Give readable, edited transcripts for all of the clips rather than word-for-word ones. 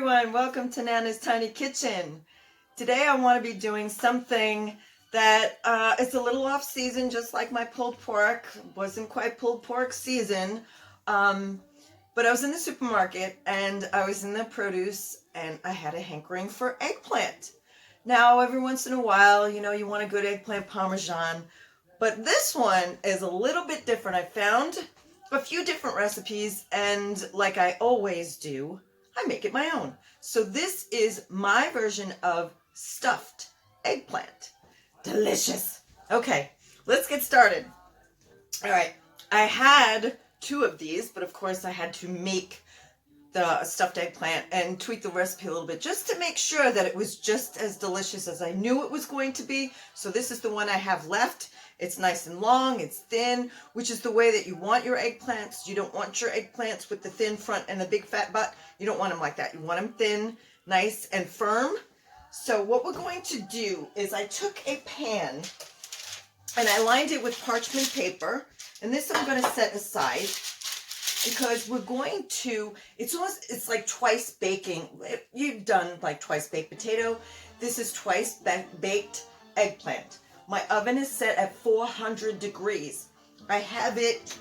everyone, welcome to Nana's Tiny Kitchen. Today I want to be doing something that is a little off season, just like my pulled pork. Wasn't quite pulled pork season, but I was in the supermarket and I was in the produce and I had a hankering for eggplant. Now every once in a while, you want a good eggplant parmesan, but this one is a little bit different. I found a few different recipes and like I always do, I make it my own. So this is my version of stuffed eggplant. Delicious. Okay, let's get started. All right, I had two of these, but of course I had to make the stuffed eggplant and tweak the recipe a little bit just to make sure that it was just as delicious as I knew it was going to be. So this is the one I have left. It's nice and long, it's thin, which is the way that you want your eggplants. You don't want your eggplants with the thin front and the big fat butt. You don't want them like that. You want them thin, nice and firm. So what we're going to do is I took a pan and I lined it with parchment paper. And this I'm going to set aside because we're going to, it's like twice baking. You've done like twice baked potato. This is twice baked eggplant. My oven is set at 400 degrees. I have it,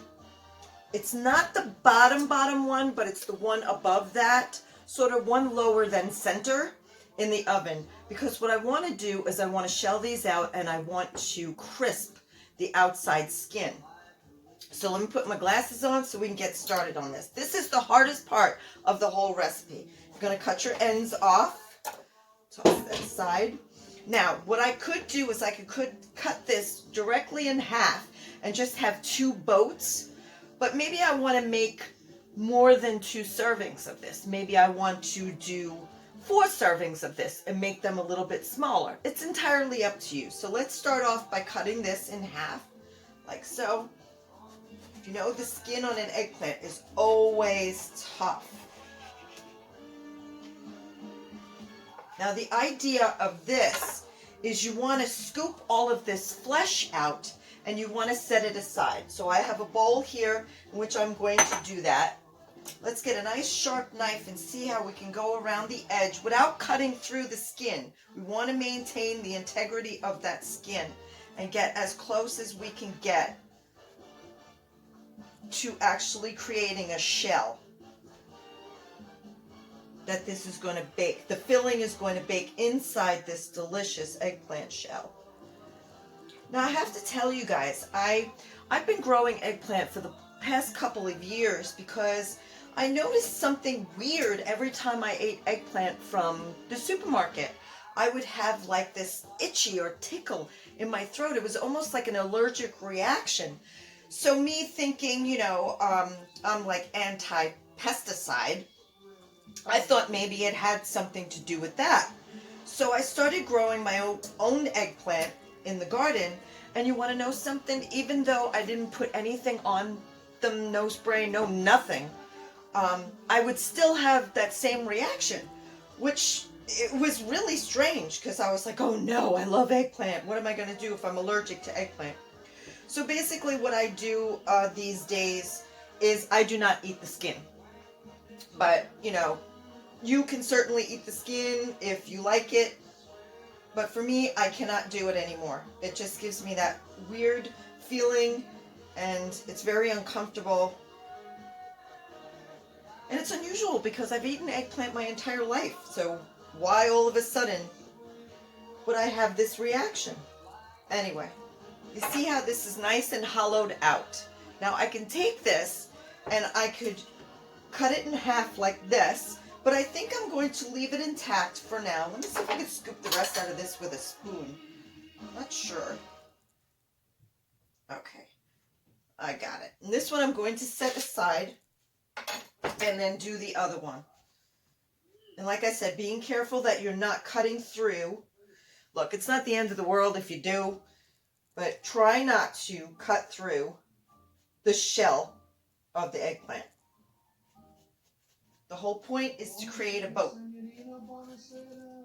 it's not the bottom one, but it's the one above that, sort of one lower than center in the oven. Because what I want to do is I want to shell these out and I want to crisp the outside skin. So let me put my glasses on so we can get started on this. This is the hardest part of the whole recipe. You're going to cut your ends off, toss that aside. Now, what I could do is I could cut this directly in half and just have two boats, but maybe I want to make more than 2 servings of this. Maybe I want to do 4 servings of this and make them a little bit smaller. It's entirely up to you. So let's start off by cutting this in half, like so. You know, the skin on an eggplant is always tough. Now the idea of this is you want to scoop all of this flesh out and you want to set it aside. So I have a bowl here in which I'm going to do that. Let's get a nice sharp knife and see how we can go around the edge without cutting through the skin. We want to maintain the integrity of that skin and get as close as we can get to actually creating a shell that this is going to bake. The filling is going to bake inside this delicious eggplant shell. Now I have to tell you guys, I've been growing eggplant for the past couple of years because I noticed something weird every time I ate eggplant from the supermarket. I would have like this itchy or tickle in my throat. It was almost like an allergic reaction. So me thinking, I'm like anti-pesticide, I thought maybe it had something to do with that. So I started growing my own eggplant in the garden. And you want to know something? Even though I didn't put anything on them, no spray, no nothing, I would still have that same reaction, which it was really strange because I was like, oh no, I love eggplant. What am I going to do if I'm allergic to eggplant? So basically what I do these days is I do not eat the skin. But, you can certainly eat the skin if you like it. But for me, I cannot do it anymore. It just gives me that weird feeling and it's very uncomfortable. And it's unusual because I've eaten eggplant my entire life. So why all of a sudden would I have this reaction? Anyway, you see how this is nice and hollowed out. Now I can take this and I could cut it in half like this, but I think I'm going to leave it intact for now. Let me see if I can scoop the rest out of this with a spoon. I'm not sure. Okay, I got it. And this one I'm going to set aside and then do the other one. And like I said, being careful that you're not cutting through. Look, it's not the end of the world if you do, but try not to cut through the shell of the eggplant. The whole point is to create a boat.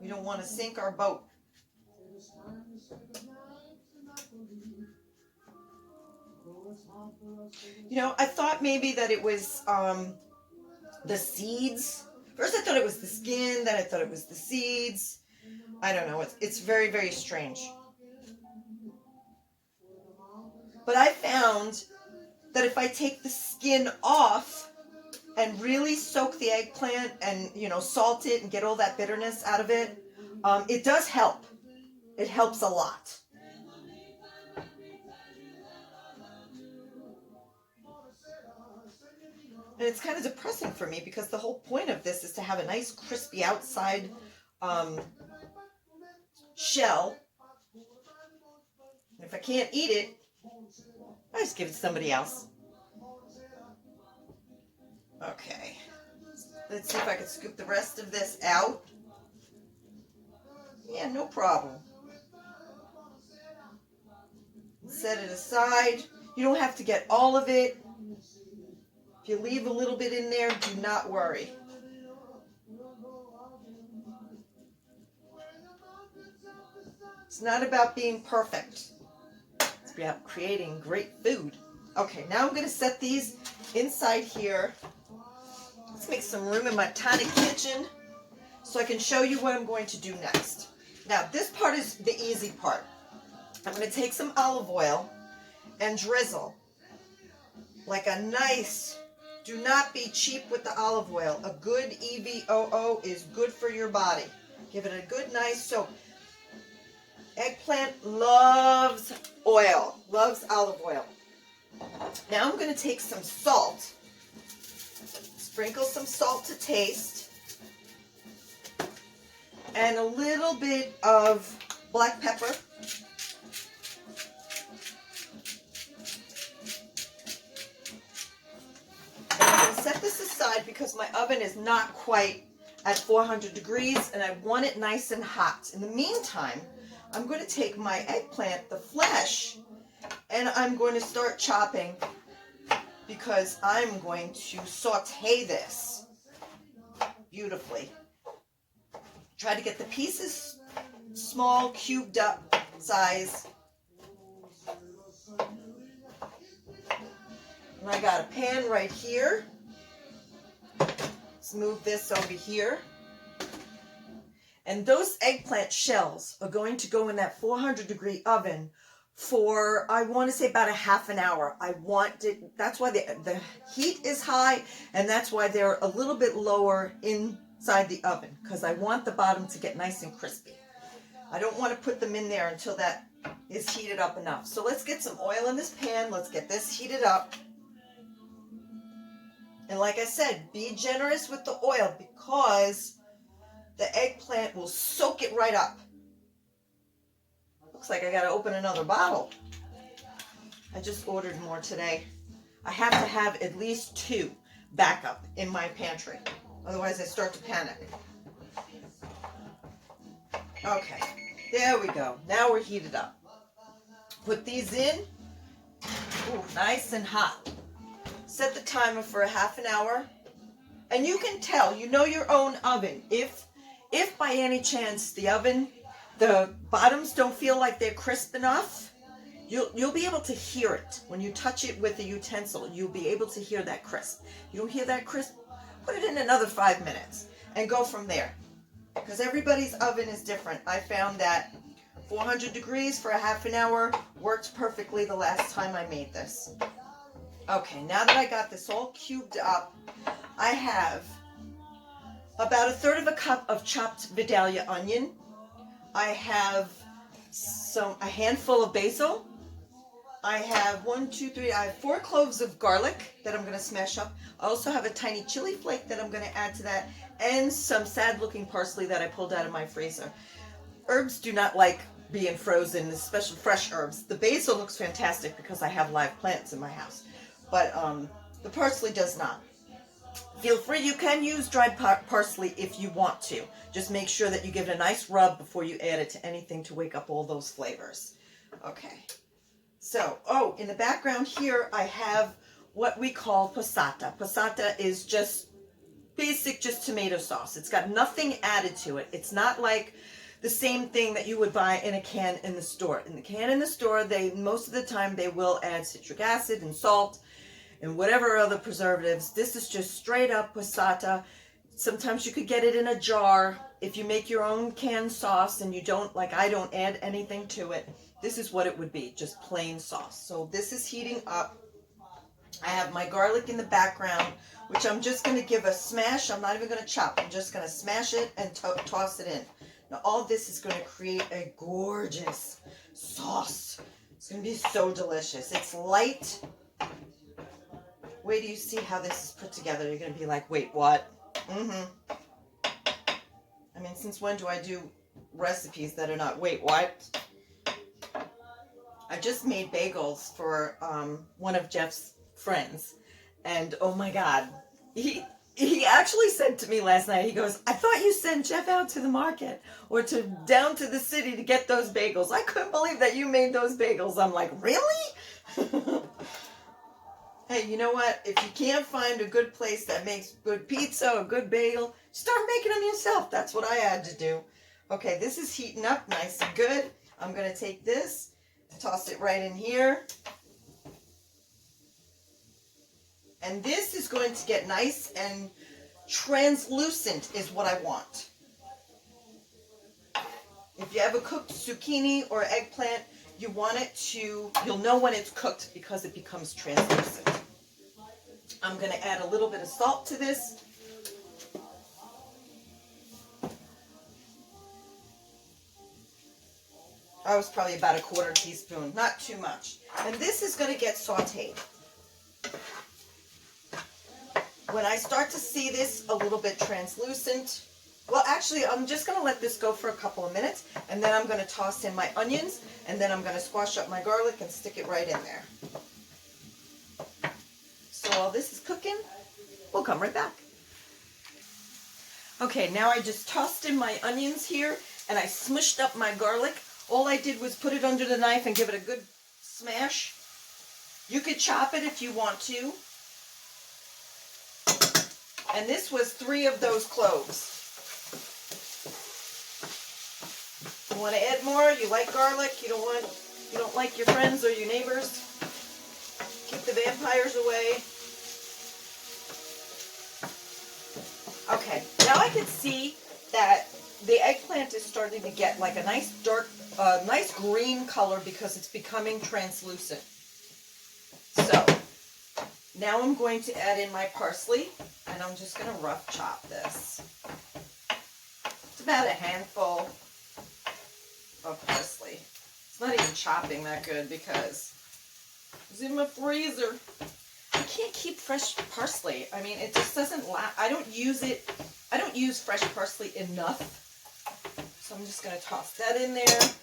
We don't want to sink our boat. I thought maybe that it was the seeds First I thought it was the skin, then I thought it was the seeds. I don't know. It's very, very strange. But I found that if I take the skin off and really soak the eggplant and, salt it and get all that bitterness out of it, it does help. It helps a lot. And it's kind of depressing for me because the whole point of this is to have a nice crispy outside shell. And if I can't eat it, I just give it to somebody else. Okay. Let's see if I can scoop the rest of this out. Yeah, no problem. Set it aside. You don't have to get all of it. If you leave a little bit in there, do not worry. It's not about being perfect. It's about creating great food. Okay, now I'm going to set these inside here. Let's make some room in my tiny kitchen so I can show you what I'm going to do next. Now, this part is the easy part. I'm going to take some olive oil and drizzle like a nice, do not be cheap with the olive oil. A good EVOO is good for your body. Give it a good, nice soak. Eggplant loves oil, loves olive oil. Now I'm going to take some salt, sprinkle some salt to taste, and a little bit of black pepper. And I'm going to set this aside because my oven is not quite at 400 degrees and I want it nice and hot. In the meantime, I'm going to take my eggplant, the flesh, and I'm going to start chopping because I'm going to saute this beautifully. Try to get the pieces small, cubed up size. And I got a pan right here. Let's move this over here. And those eggplant shells are going to go in that 400-degree oven for, I want to say, about a half an hour. That's why the heat is high, and that's why they're a little bit lower inside the oven, because I want the bottom to get nice and crispy. I don't want to put them in there until that is heated up enough. So let's get some oil in this pan. Let's get this heated up. And like I said, be generous with the oil because the eggplant will soak it right up. Looks like I got to open another bottle. I just ordered more today. I have to have at least 2 backup in my pantry. Otherwise I start to panic. Okay, there we go. Now we're heated up. Put these in. Ooh, nice and hot. Set the timer for a half an hour. And you can tell, you know your own oven. If by any chance the bottoms don't feel like they're crisp enough, you'll be able to hear it. When you touch it with a utensil, you'll be able to hear that crisp. You don't hear that crisp? Put it in another 5 minutes and go from there. Because everybody's oven is different. I found that 400 degrees for a half an hour worked perfectly the last time I made this. Okay, now that I got this all cubed up, I have about 1/3 cup of chopped Vidalia onion. I have a handful of basil. I have 4 cloves of garlic that I'm going to smash up. I also have a tiny chili flake that I'm going to add to that, and some sad-looking parsley that I pulled out of my freezer. Herbs do not like being frozen, especially fresh herbs. The basil looks fantastic because I have live plants in my house, but the parsley does not. Feel free, you can use dried parsley if you want to. Just make sure that you give it a nice rub before you add it to anything to wake up all those flavors. Okay. So, in the background here, I have what we call passata. Passata is just tomato sauce. It's got nothing added to it. It's not like the same thing that you would buy in a can in the store. In the can in the store, most of the time they will add citric acid and salt and whatever other preservatives. This is just straight up passata. Sometimes you could get it in a jar. If you make your own canned sauce and you don't, like I don't add anything to it, this is what it would be, just plain sauce. So this is heating up. I have my garlic in the background, which I'm just going to give a smash. I'm not even going to chop. I'm just going to smash it and toss it in. Now all this is going to create a gorgeous sauce. It's going to be so delicious. It's light. Wait till you see how this is put together. You're going to be like, wait, what? I mean, since when do I do recipes that are not, wait, what? I just made bagels for one of Jeff's friends. And oh my God, he actually said to me last night, he goes, I thought you sent Jeff out to the market or down to the city to get those bagels. I couldn't believe that you made those bagels. I'm like, really? Hey, you know what? If you can't find a good place that makes good pizza or good bagel, start making them yourself. That's what I had to do. Okay, this is heating up nice and good. I'm going to take this, toss it right in here. And this is going to get nice and translucent is what I want. If you ever cooked zucchini or eggplant, you want it to, you'll know when it's cooked because it becomes translucent. I'm going to add a little bit of salt to this. I was probably about a 1/4 teaspoon, not too much. And this is going to get sauteed. When I start to see this a little bit translucent, well, actually, I'm just going to let this go for a couple of minutes, and then I'm going to toss in my onions, and then I'm going to squash up my garlic and stick it right in there. So while this is cooking, we'll come right back. Okay, now I just tossed in my onions here, and I smushed up my garlic. All I did was put it under the knife and give it a good smash. You could chop it if you want to. And this was 3 of those cloves. You want to add more? You like garlic? You don't like your friends or your neighbors? Keep the vampires away. Okay, now I can see that the eggplant is starting to get like a nice dark, nice green color because it's becoming translucent. So now I'm going to add in my parsley, and I'm just going to rough chop this. It's about a handful of parsley. It's not even chopping that good because it's in my freezer. I can't keep fresh parsley. I mean, it just doesn't last. I don't use fresh parsley enough. So I'm just going to toss that in there.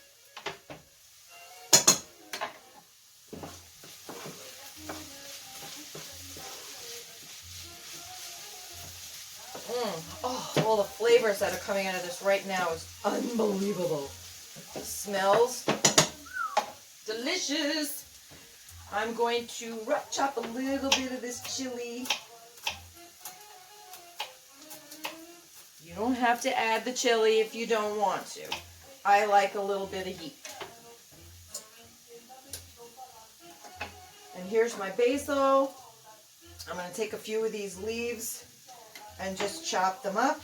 Oh, all the flavors that are coming out of this right now is unbelievable. It smells delicious. I'm going to rough chop a little bit of this chili. You don't have to add the chili if you don't want to. I like a little bit of heat. And here's my basil. I'm going to take a few of these leaves and just chop them up.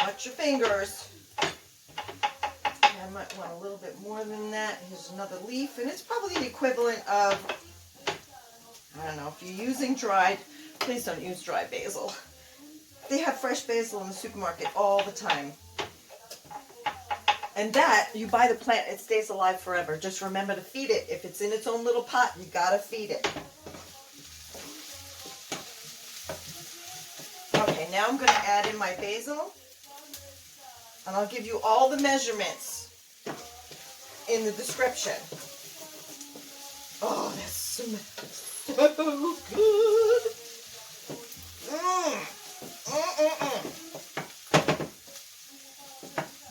Watch your fingers. I might want a little bit more than that. Here's another leaf, and it's probably the equivalent of, I don't know, if you're using dried, please don't use dry basil. They have fresh basil in the supermarket all the time. And that, you buy the plant, it stays alive forever. Just remember to feed it. If it's in its own little pot, you gotta feed it. Okay, now I'm gonna add in my basil. And I'll give you all the measurements in the description. Oh, that smells so good.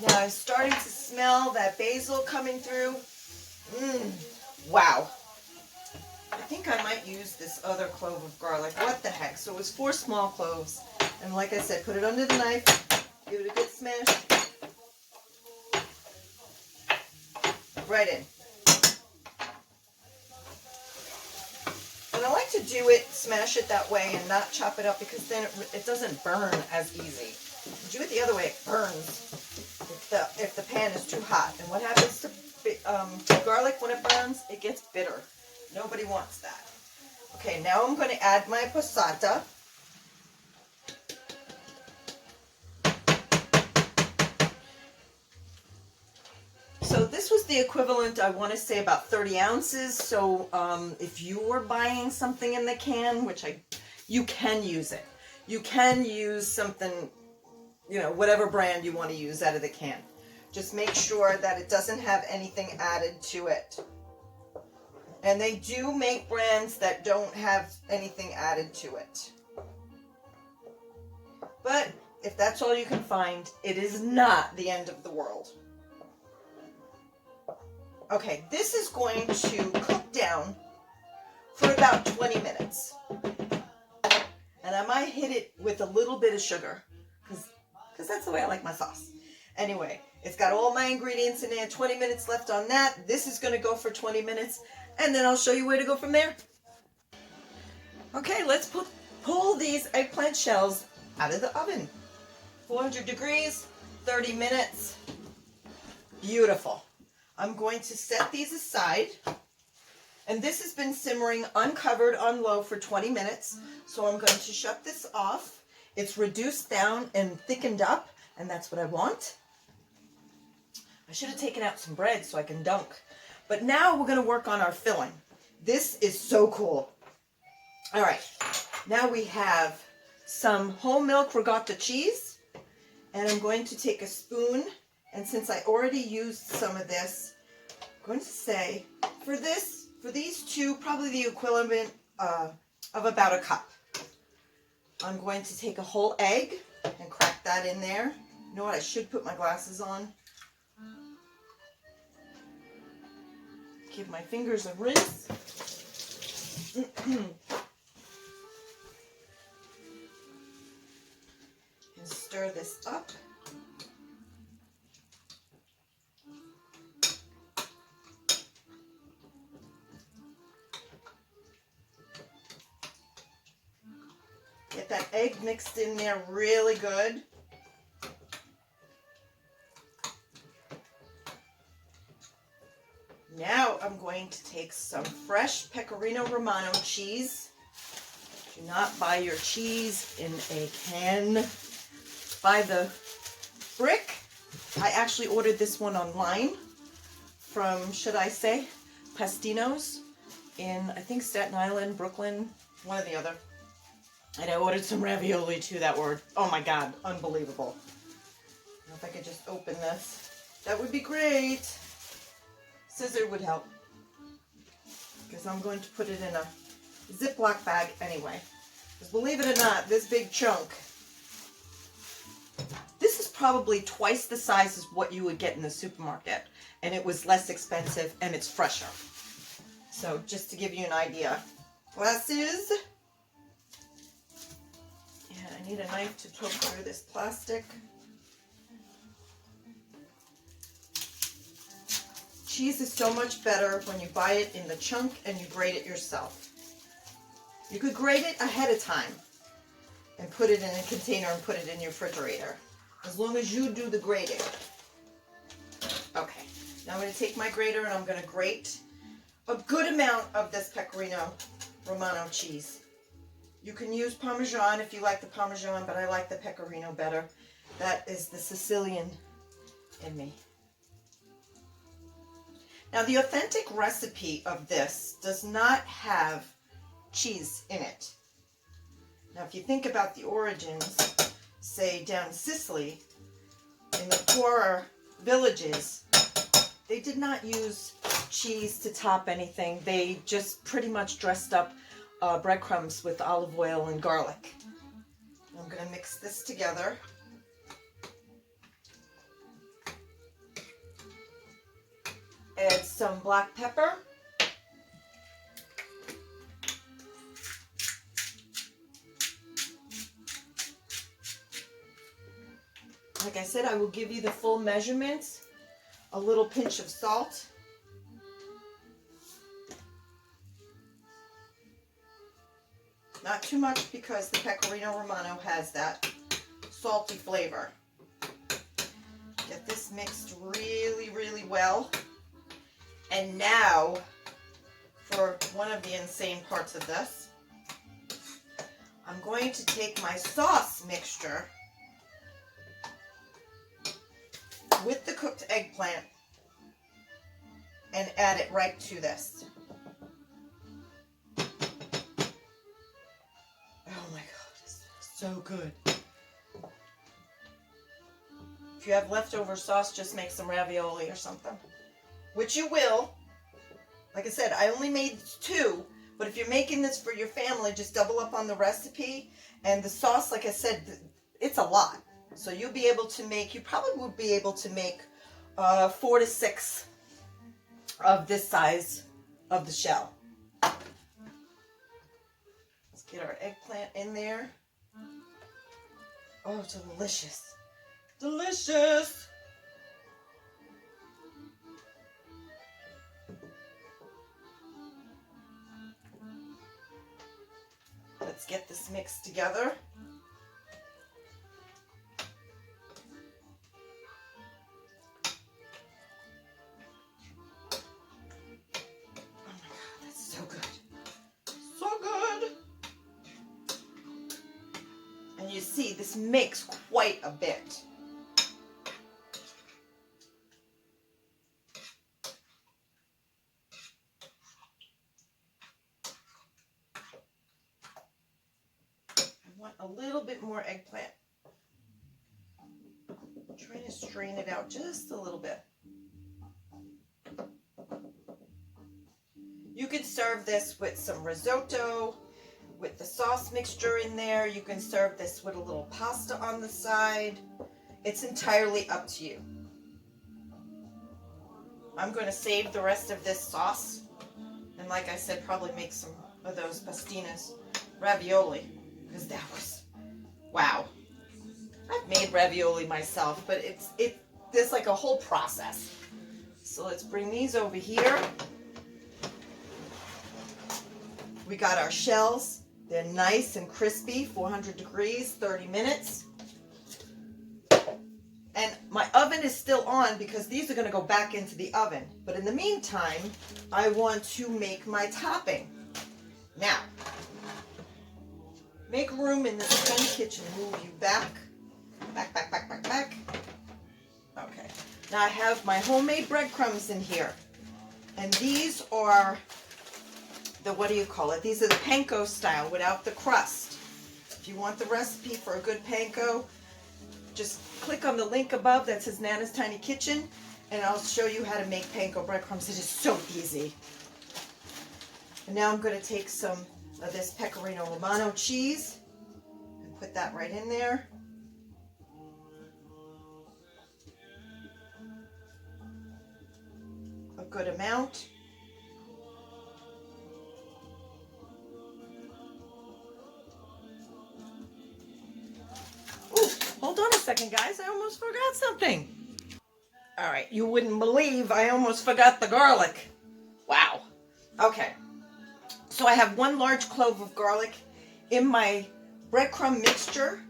Now I'm starting to smell that basil coming through. Wow. I think I might use this other clove of garlic. What the heck? So it was 4 small cloves. And like I said, put it under the knife. Give it a good smash. Right in. And I like to do it, smash it that way and not chop it up because then it doesn't burn as easy. Do it the other way, it burns if the pan is too hot. And what happens to garlic when it burns? It gets bitter. Nobody wants that. Okay, now I'm going to add my passata. So this was the equivalent, I want to say, about 30 ounces. So if you were buying something in the can, which you can use it. You can use something, you know, whatever brand you want to use out of the can. Just make sure that it doesn't have anything added to it. And they do make brands that don't have anything added to it. But if that's all you can find, it is not the end of the world. Okay, this is going to cook down for about 20 minutes. And I might hit it with a little bit of sugar, because that's the way I like my sauce. Anyway, it's got all my ingredients in there, 20 minutes left on that. This is going to go for 20 minutes, and then I'll show you where to go from there. Okay, let's pull these eggplant shells out of the oven. 400 degrees, 30 minutes. Beautiful. I'm going to set these aside, and this has been simmering uncovered on low for 20 minutes, so I'm going to shut this off. It's reduced down and thickened up, and that's what I want. I should have taken out some bread so I can dunk, but now we're going to work on our filling. This is so cool. All right, now we have some whole milk ricotta cheese, and I'm going to take a spoon. And since I already used some of this, I'm going to say for these two, probably the equivalent of about a cup. I'm going to take a whole egg and crack that in there. You know what? I should put my glasses on. Give my fingers a rinse. And stir this up. Get that egg mixed in there really good. Now I'm going to take some fresh Pecorino Romano cheese. Do not buy your cheese in a can. Buy the brick. I actually ordered this one online from, should I say, Pastino's in, I think, Staten Island, Brooklyn, one or the other. And I ordered some ravioli too that were, oh my God, unbelievable. Now if I could just open this, that would be great. Scissor would help. Because I'm going to put it in a Ziploc bag anyway. Because believe it or not, this big chunk, this is probably twice the size as what you would get in the supermarket. And it was less expensive and it's fresher. So just to give you an idea. Glasses. And I need a knife to poke through this plastic. Cheese is so much better when you buy it in the chunk and you grate it yourself. You could grate it ahead of time and put it in a container and put it in your refrigerator, as long as you do the grating. Okay, now I'm going to take my grater and I'm going to grate a good amount of this Pecorino Romano cheese. You can use Parmesan if you like the Parmesan, but I like the Pecorino better. That is the Sicilian in me. Now, the authentic recipe of this does not have cheese in it. Now, if you think about the origins, say down in Sicily, in the poorer villages, they did not use cheese to top anything. They just pretty much dressed up breadcrumbs with olive oil and garlic. I'm going to mix this together. Add some black pepper. Like I said, I will give you the full measurements. A little pinch of salt. Not too much because the Pecorino Romano has that salty flavor. Get this mixed really, really well. And now, for one of the insane parts of this, I'm going to take my sauce mixture with the cooked eggplant and add it right to this. Oh my God, this is so good. If you have leftover sauce, just make some ravioli or something, which you will. Like I said, I only made 2, but if you're making this for your family, just double up on the recipe. And the sauce, like I said, it's a lot. So you'll be able to make, you probably would be able to make 4 to 6 of this size of the shell. Let's get our eggplant in there. Oh, delicious. Delicious. Let's get this mixed together. Oh my God, that's so good. So good. And you see, this makes quite a bit. A little bit more eggplant. I'm trying to strain it out just a little bit. You could serve this with some risotto, with the sauce mixture in there. You can serve this with a little pasta on the side. It's entirely up to you. I'm going to save the rest of this sauce. And like I said, probably make some of those pastinas ravioli. Because that was, wow. I've made ravioli myself, but there's like a whole process. So let's bring these over here. We got our shells. They're nice and crispy, 400 degrees, 30 minutes. And my oven is still on because these are going to go back into the oven. But in the meantime, I want to make my topping. Now, make room in this tiny kitchen. Move you back. Back. Okay. Now I have my homemade breadcrumbs in here. And these are the, what do you call it? These are the Panko style without the crust. If you want the recipe for a good Panko, just click on the link above that says Nana's Tiny Kitchen and I'll show you how to make Panko breadcrumbs. It is so easy. And now I'm going to take some of this Pecorino Romano cheese and put that right in there. A good amount. Ooh, hold on a second, guys. I almost forgot something. All right, you wouldn't believe I almost forgot the garlic. Wow. Okay. So I have 1 large clove of garlic in my breadcrumb mixture,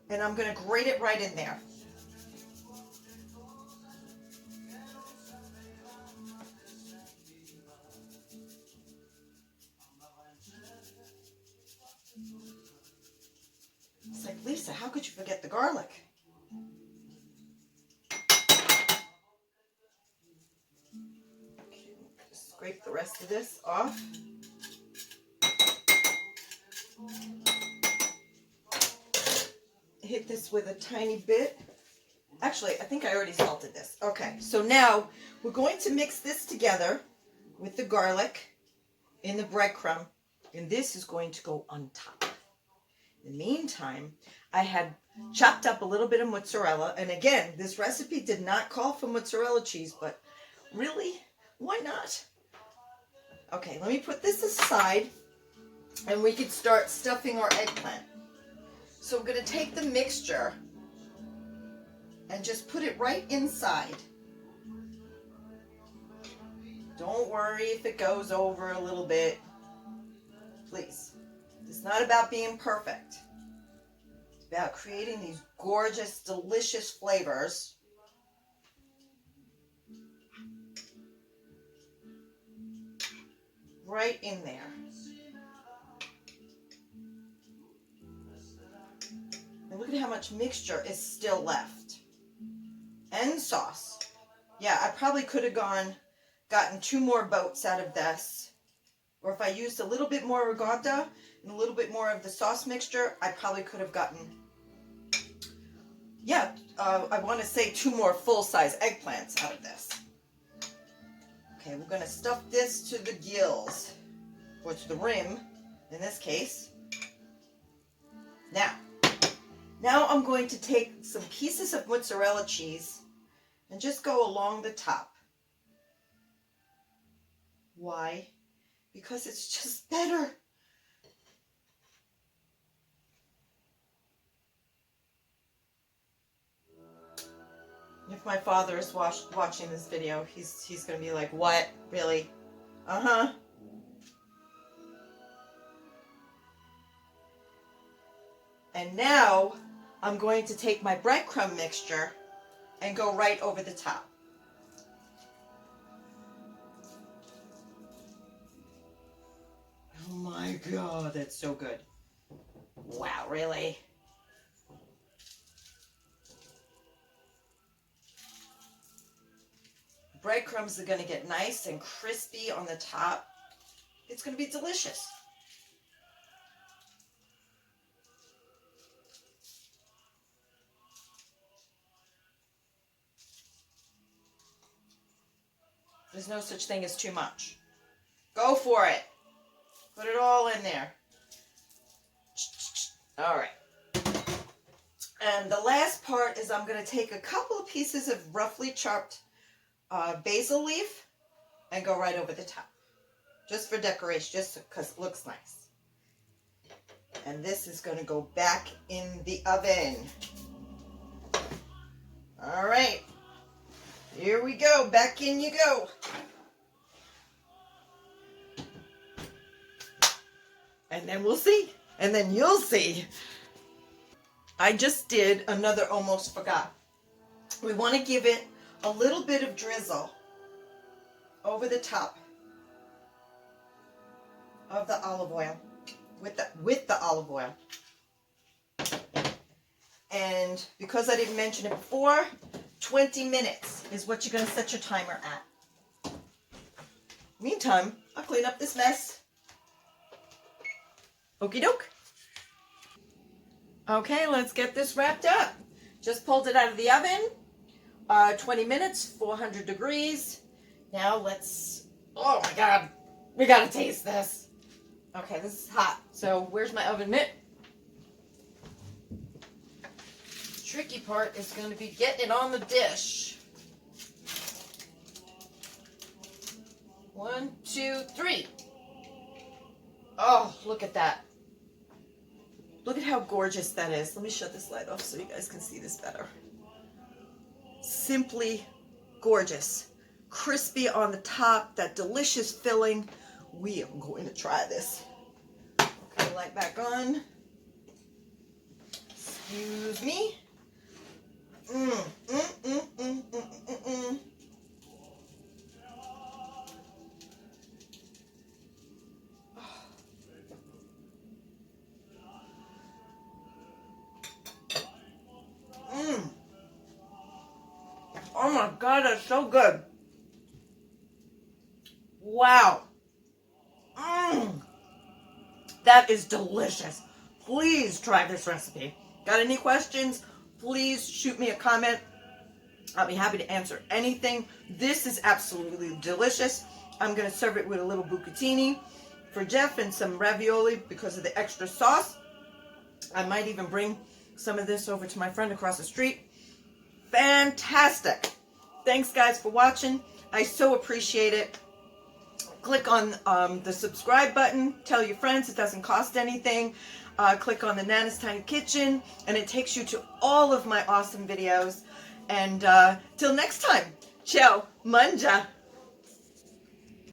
and I'm going to grate it right in there. It's like, Lisa, how could you forget the garlic? Okay, scrape the rest of this off. Hit this with a tiny bit. Actually, I think I already salted this. Okay, so now we're going to mix this together with the garlic in the breadcrumb, and this is going to go on top. In the meantime, I had chopped up a little bit of mozzarella, and again, this recipe did not call for mozzarella cheese, but really, why not? Okay, let me put this aside, and we can start stuffing our eggplant. So I'm going to take the mixture and just put it right inside. Don't worry if it goes over a little bit. Please. It's not about being perfect. It's about creating these gorgeous, delicious flavors. Right in there. And look at how much mixture is still left. And sauce. Yeah, I probably could have gotten 2 more boats out of this. Or if I used a little bit more ricotta and a little bit more of the sauce mixture, I probably could have gotten, yeah, I want to say 2 more full-size eggplants out of this. Okay, we're going to stuff this to the gills, or to the rim, in this case. Now I'm going to take some pieces of mozzarella cheese and just go along the top. Why? Because it's just better. If my father is watching this video, he's going to be like, what? Really? Uh-huh. And now I'm going to take my breadcrumb mixture and go right over the top. Oh my God, that's so good. Wow, really? Breadcrumbs are going to get nice and crispy on the top. It's going to be delicious. There's no such thing as too much. Go for it. Put it all in there. All right. And the last part is I'm going to take a couple of pieces of roughly chopped basil leaf and go right over the top. Just for decoration, just because it looks nice. And this is going to go back in the oven. All right. Here we go. Back in you go. And then we'll see. And then you'll see. I just did another almost forgot. We want to give it a little bit of drizzle over the top of the olive oil, with the olive oil. And because I didn't mention it before, 20 minutes is what you're going to set your timer at. Meantime, I'll clean up this mess. Okie doke. Okay, let's get this wrapped up. Just pulled it out of the oven. 20 minutes, 400 degrees. Now let's, oh my God, we gotta taste this. Okay, this is hot. So where's my oven mitt? The tricky part is going to be getting it on the dish. 1, 2, 3. Oh, look at that. Look at how gorgeous that is. Let me shut this light off so you guys can see this better. Simply gorgeous. Crispy on the top, that delicious filling. We are going to try this. Okay, light back on. Excuse me. Oh my God, that's so good. Wow. That is delicious. Please try this recipe. Got any questions? Please shoot me a comment. I'll be happy to answer anything. This is absolutely delicious. I'm going to serve it with a little bucatini for Jeff and some ravioli because of the extra sauce. I might even bring some of this over to my friend across the street. Fantastic. Thanks guys for watching. I so appreciate it. Click on the subscribe button. Tell your friends. It doesn't cost anything. Click on the Nana's Tiny Kitchen and it takes you to all of my awesome videos. And till next time, ciao, manja.